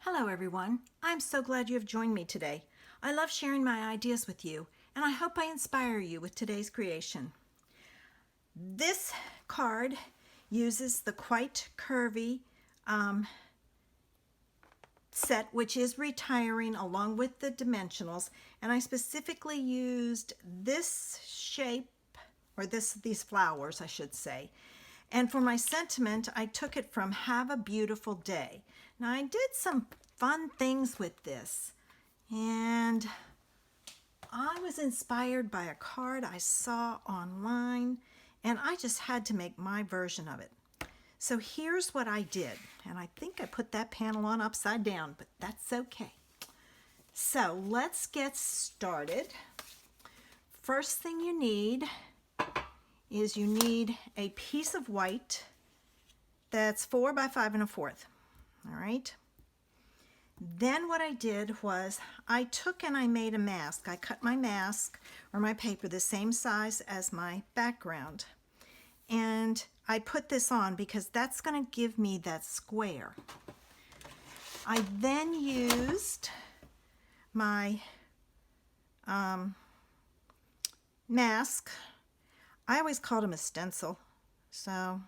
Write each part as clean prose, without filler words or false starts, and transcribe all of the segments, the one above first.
Hello everyone. I'm so glad you have joined me today. I love sharing my ideas with you, and I hope I inspire you with today's creation. This card uses the quite curvy set, which is retiring along with the dimensionals, and I specifically used this shape, or these flowers I should say. And for my sentiment, I took it from Have a Beautiful Day. Now I did some fun things with this, and I was inspired by a card I saw online, and I just had to make my version of it. So here's what I did, and I think I put that panel on upside down, but that's okay. So let's get started. First thing you need is you need a piece of white that's 4 by 5 1/4. All right. Then what I did was I took and I made a mask. I cut my mask or my paper the same size as my background. And I put this on because that's going to give me that square. I then used my mask. I always called him a stencil. So,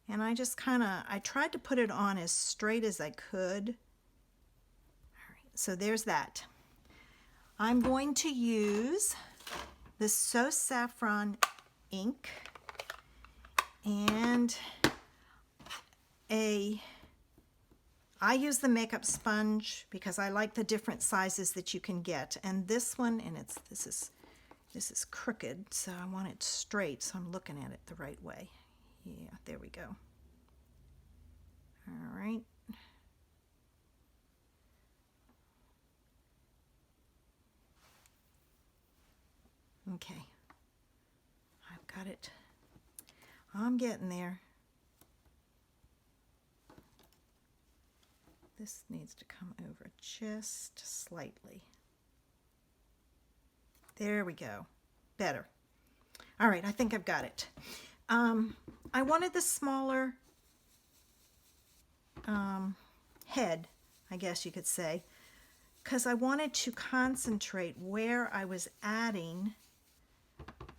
and I just I tried to put it on as straight as I could. All right, so there's that. I'm going to use the So Saffron ink and I use the makeup sponge because I like the different sizes that you can get. And this one, and this is crooked, so I want it straight, so I'm looking at it the right way. Yeah, there we go. All right. Okay. I've got it. I'm getting there. This needs to come over just slightly. There we go. Better. All right, I think I've got it. I wanted the smaller head, I guess you could say, because I wanted to concentrate where I was adding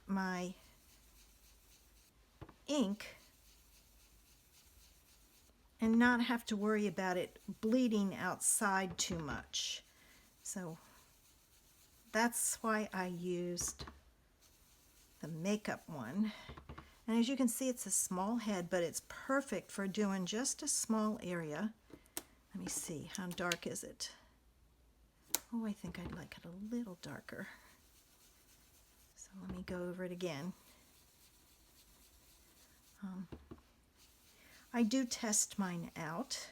my ink and not have to worry about it bleeding outside too much. So that's why I used the makeup one. And as you can see, it's a small head, but it's perfect for doing just a small area. Let me see, how dark is it? Oh, I think I'd like it a little darker. So let me go over it again. I do test mine out.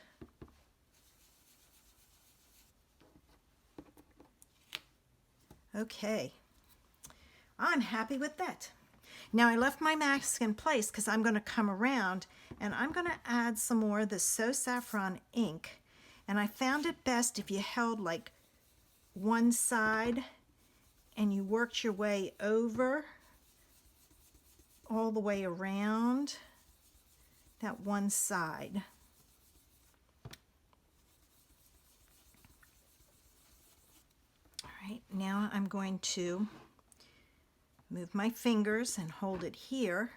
Okay, I'm happy with that. Now I left my mask in place because I'm going to come around and I'm going to add some more of the So Saffron ink. And I found it best if you held like one side and you worked your way over all the way around that one side. All right, now I'm going to move my fingers and hold it here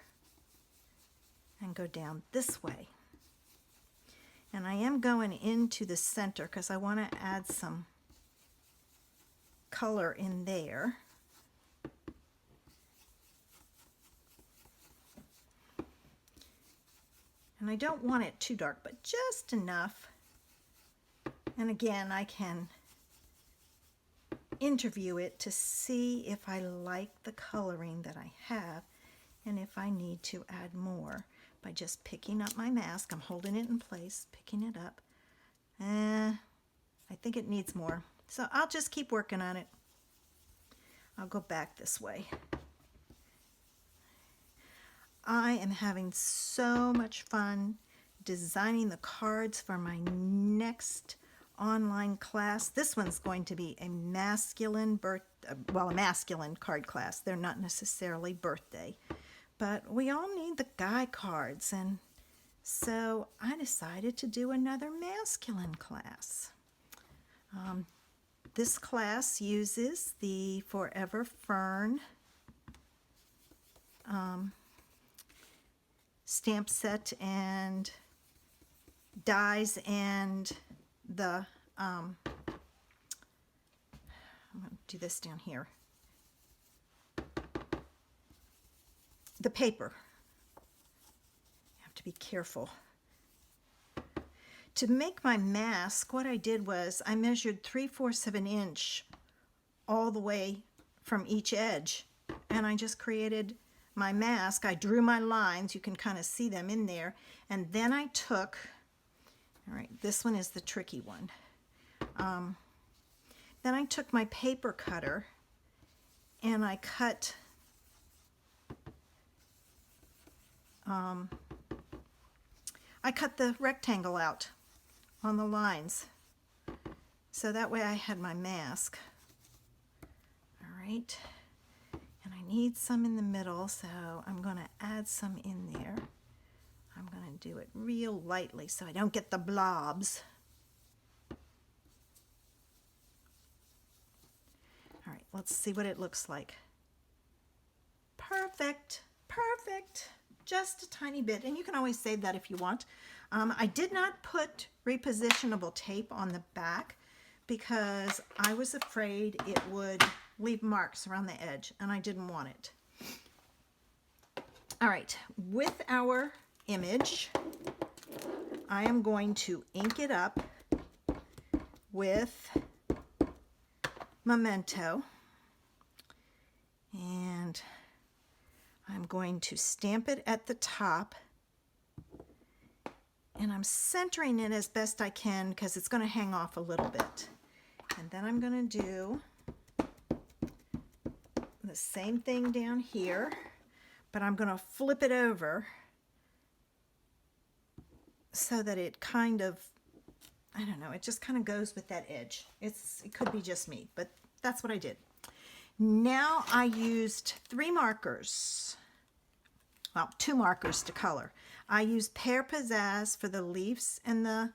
and go down this way. And I am going into the center because I want to add some color in there. And I don't want it too dark, but just enough. And again, I can interview it to see if I like the coloring that I have and if I need to add more by just picking up my mask. I'm holding it in place, picking it up. I think it needs more. So I'll just keep working on it. I'll go back this way. I am having so much fun designing the cards for my next online class. This one's going to be a masculine a masculine card class. They're not necessarily birthday, but we all need the guy cards, and So I decided to do another masculine class. This class uses the Forever Fern stamp set and dies and the I'm going to do this down here. The paper. You have to be careful. To make my mask, what I did was I measured 3/4 of an inch all the way from each edge, and I just created my mask. I drew my lines, you can kind of see them in there, and then I took, all right, this one is the tricky one. Then I took my paper cutter and I cut the rectangle out on the lines, so that way I had my mask. All right, and I need some in the middle, so I'm going to add some in there. I'm going to do it real lightly so I don't get the blobs. All right, let's see what it looks like. Perfect, perfect. Just a tiny bit, and you can always save that if you want. I did not put repositionable tape on the back because I was afraid it would leave marks around the edge, and I didn't want it. All right, with our image, I am going to ink it up with Memento, and I'm going to stamp it at the top, and I'm centering it as best I can because it's going to hang off a little bit. And then I'm going to do the same thing down here, but I'm going to flip it over so that it kind of, I don't know, it just kind of goes with that edge. It could be just me, but that's what I did. Now I used 3 markers. Well, 2 markers to color. I used Pear Pizzazz for the leaves and the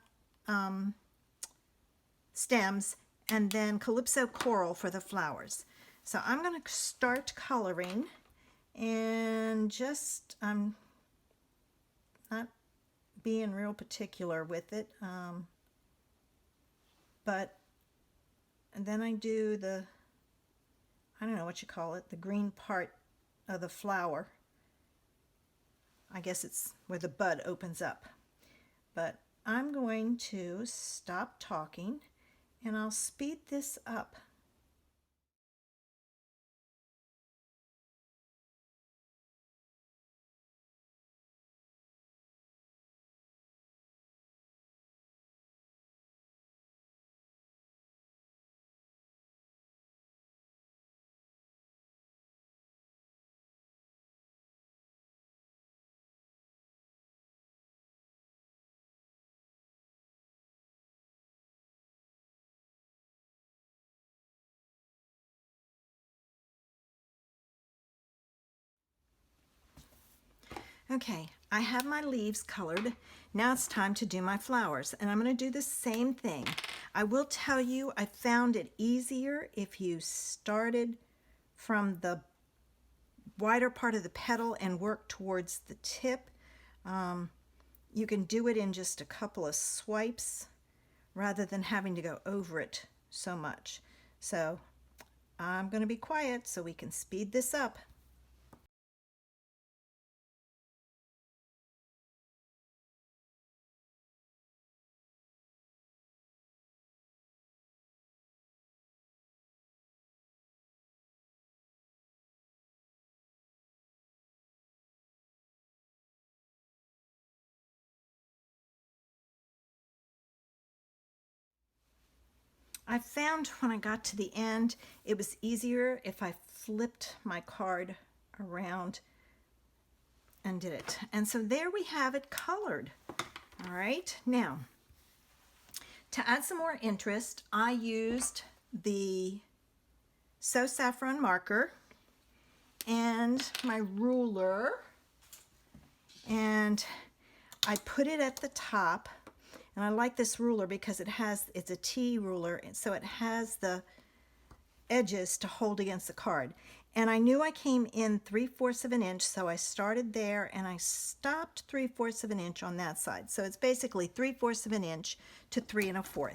stems, and then Calypso Coral for the flowers. So I'm going to start coloring, and just, I'm not being real particular with it, but and then I do the, I don't know what you call it, the green part of the flower. I guess it's where the bud opens up. But I'm going to stop talking and I'll speed this up. Okay, I have my leaves colored. Now it's time to do my flowers, and I'm going to do the same thing. I will tell you, I found it easier if you started from the wider part of the petal and work towards the tip. You can do it in just a couple of swipes rather than having to go over it so much. So I'm going to be quiet so we can speed this up. I found when I got to the end, it was easier if I flipped my card around and did it. And so there we have it colored. All right, now to add some more interest, I used the So Saffron marker and my ruler, and I put it at the top, and I like this ruler because it's a T ruler, and so it has the edges to hold against the card. And I knew I came in 3/4 of an inch, so I started there and I stopped 3/4 of an inch on that side. So it's basically 3/4 of an inch to 3 1/4.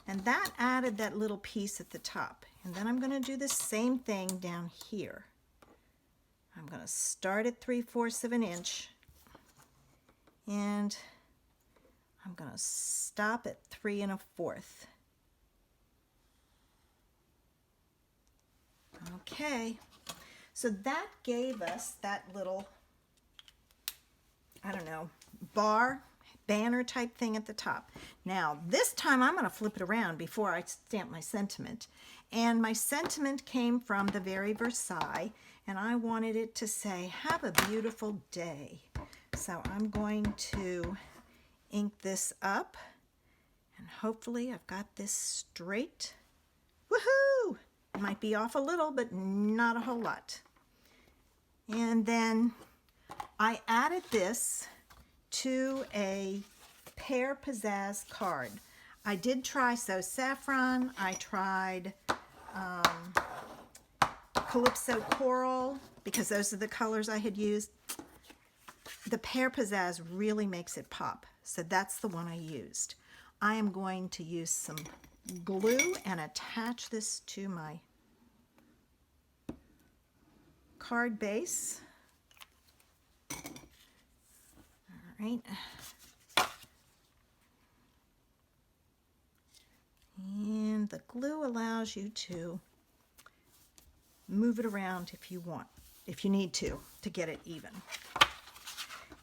And that added that little piece at the top. And then I'm going to do the same thing down here. I'm going to start at 3/4 of an inch, and I'm going to stop at 3 1/4. Okay, so that gave us that little, I don't know, banner type thing at the top. Now this time I'm going to flip it around before I stamp my sentiment. And my sentiment came from the Very Versailles, and I wanted it to say, "Have a beautiful day." So I'm going to ink this up, and hopefully I've got this straight. Woohoo! It might be off a little, but not a whole lot. And then I added this to a Pear Pizzazz card. I did try So Saffron, I tried Calypso Coral, because those are the colors I had used. The Pear Pizzazz really makes it pop, so that's the one I used. I am going to use some glue and attach this to my card base. All right. And the glue allows you to move it around if you want, if you need to get it even.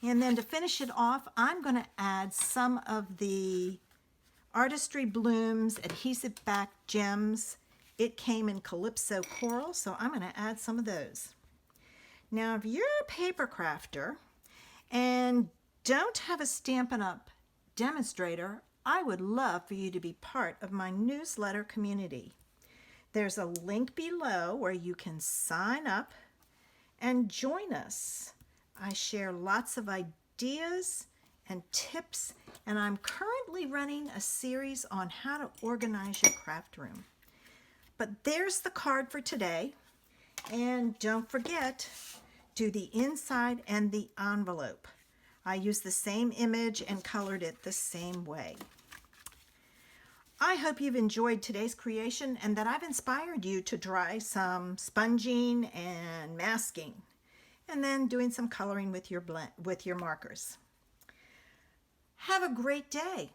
And then to finish it off, I'm going to add some of the Artistry Blooms Adhesive Back Gems. It came in Calypso Coral, so I'm going to add some of those. Now, if you're a paper crafter and don't have a Stampin' Up! Demonstrator, I would love for you to be part of my newsletter community. There's a link below where you can sign up and join us. I share lots of ideas and tips, and I'm currently running a series on how to organize your craft room. But there's the card for today, and don't forget, do the inside and the envelope. I used the same image and colored it the same way. I hope you've enjoyed today's creation and that I've inspired you to try some sponging and masking, and then doing some coloring with your markers. Have a great day.